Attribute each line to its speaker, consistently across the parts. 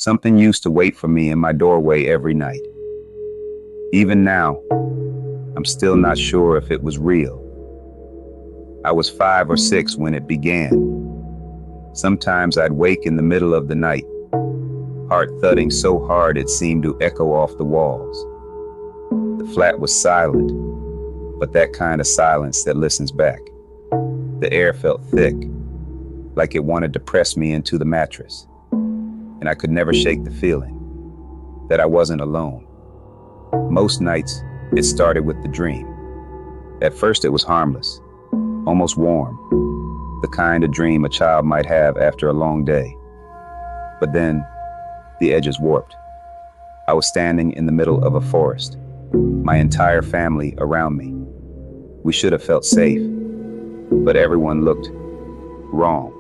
Speaker 1: Something used to wait for me in my doorway every night. Even now, I'm still not sure if it was real. I was 5 or 6 when it began. Sometimes I'd wake in the middle of the night, heart thudding so hard it seemed to echo off the walls. The flat was silent, but that kind of silence that listens back. The air felt thick, like it wanted to press me into the mattress, and I could never shake the feeling that I wasn't alone. Most nights, it started with the dream. At first it was harmless, almost warm, the kind of dream a child might have after a long day. But then, the edges warped. I was standing in the middle of a forest, my entire family around me. We should have felt safe, but everyone looked wrong.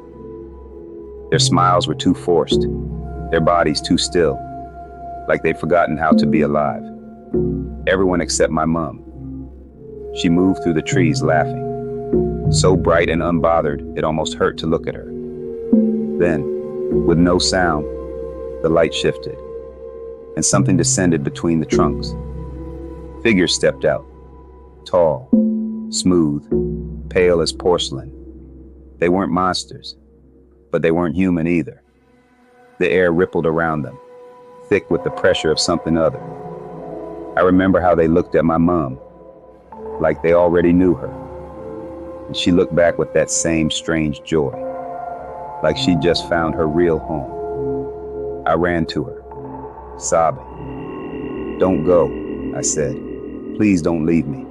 Speaker 1: Their smiles were too forced, their bodies too still, like they'd forgotten how to be alive. Everyone except my mom. She moved through the trees laughing, so bright and unbothered it almost hurt to look at her. Then, with no sound, the light shifted, and something descended between the trunks. Figures stepped out, tall, smooth, pale as porcelain. They weren't monsters, but they weren't human either. The air rippled around them, thick with the pressure of something other. I remember how they looked at my mom, like they already knew her. And she looked back with that same strange joy, like she'd just found her real home. I ran to her, sobbing. "Don't go," I said. "Please don't leave me."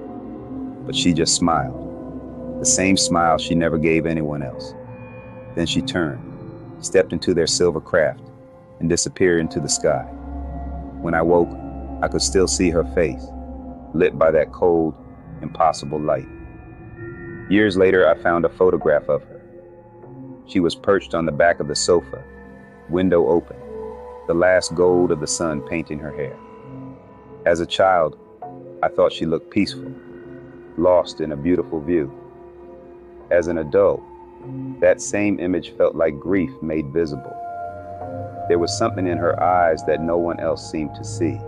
Speaker 1: But she just smiled, the same smile she never gave anyone else. Then she turned, stepped into their silver craft, and disappeared into the sky. When I woke, I could still see her face, lit by that cold, impossible light. Years later, I found a photograph of her. She was perched on the back of the sofa, window open, the last gold of the sun painting her hair. As a child, I thought she looked peaceful, lost in a beautiful view. As an adult, that same image felt like grief made visible. There was something in her eyes that no one else seemed to see,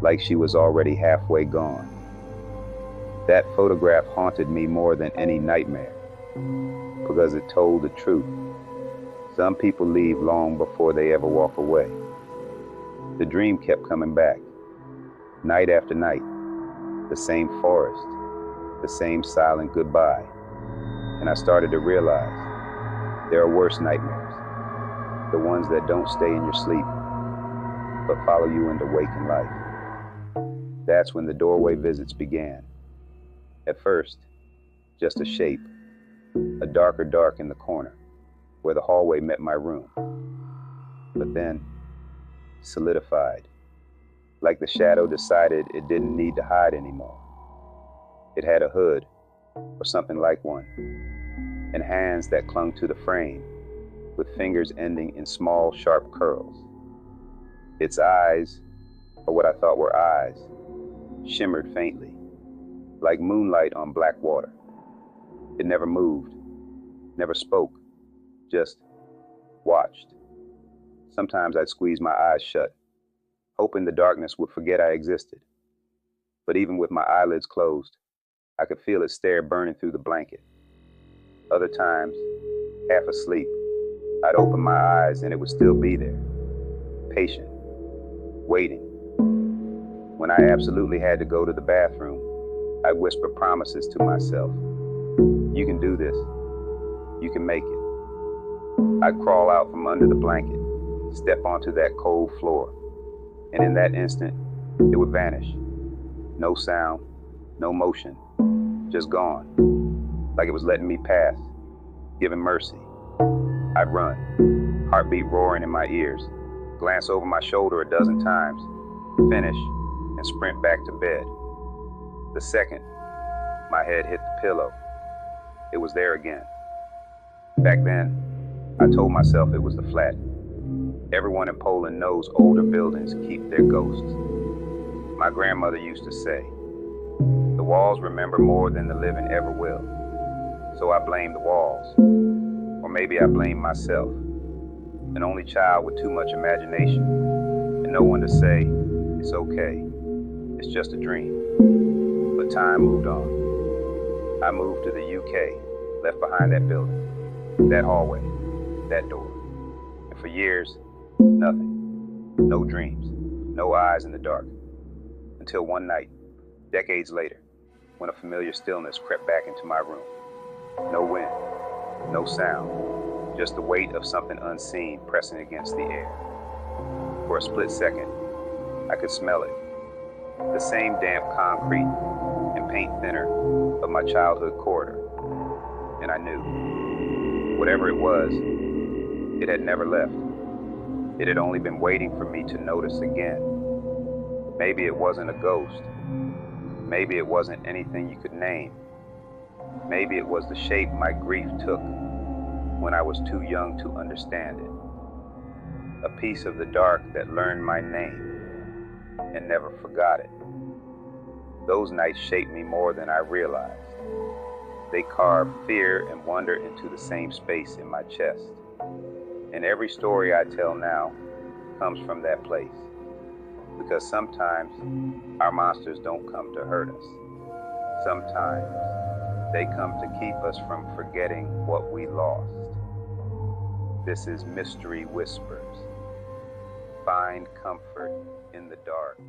Speaker 1: like she was already halfway gone. That photograph haunted me more than any nightmare, because it told the truth. Some people leave long before they ever walk away. The dream kept coming back, night after night, the same forest, the same silent goodbye. And I started to realize there are worse nightmares, the ones that don't stay in your sleep, but follow you into waking life. That's when the doorway visits began. At first, just a shape, a darker dark in the corner, where the hallway met my room. But then, solidified, like the shadow decided it didn't need to hide anymore. It had a hood, or something like one, and hands that clung to the frame, with fingers ending in small, sharp curls. Its eyes, or what I thought were eyes, shimmered faintly, like moonlight on black water. It never moved, never spoke, just watched. Sometimes I'd squeeze my eyes shut, hoping the darkness would forget I existed. But even with my eyelids closed, I could feel its stare burning through the blanket. Other times, half asleep, I'd open my eyes and it would still be there, patient, waiting. When I absolutely had to go to the bathroom, I'd whisper promises to myself. "You can do this. You can make it." I'd crawl out from under the blanket, step onto that cold floor, and in that instant, it would vanish. No sound, no motion, just gone, like it was letting me pass, giving mercy. I'd run, heartbeat roaring in my ears, glance over my shoulder a dozen times, finish, and sprint back to bed. The second my head hit the pillow, it was there again. Back then, I told myself it was the flat. Everyone in Poland knows older buildings keep their ghosts. My grandmother used to say, "The walls remember more than the living ever will." So I blamed the walls, or maybe I blamed myself. an only child with too much imagination, and no one to say, it's okay, it's just a dream. But time moved on. I moved to the UK, left behind that building, that hallway, that door. And for years, nothing. No dreams, no eyes in the dark. Until one night, decades later, when a familiar stillness crept back into my room. No wind, no sound, just the weight of something unseen pressing against the air. For a split second, I could smell it. The same damp concrete and paint thinner of my childhood corridor. And I knew, whatever it was, it had never left. It had only been waiting for me to notice again. Maybe it wasn't a ghost. Maybe it wasn't anything you could name. Maybe it was the shape my grief took when I was too young to understand it. A piece of the dark that learned my name and never forgot it. Those nights shaped me more than I realized. They carved fear and wonder into the same space in my chest. And every story I tell now comes from that place. Because sometimes our monsters don't come to hurt us. Sometimes they come to keep us from forgetting what we lost. This is Mystery Whispers. Find comfort in the dark.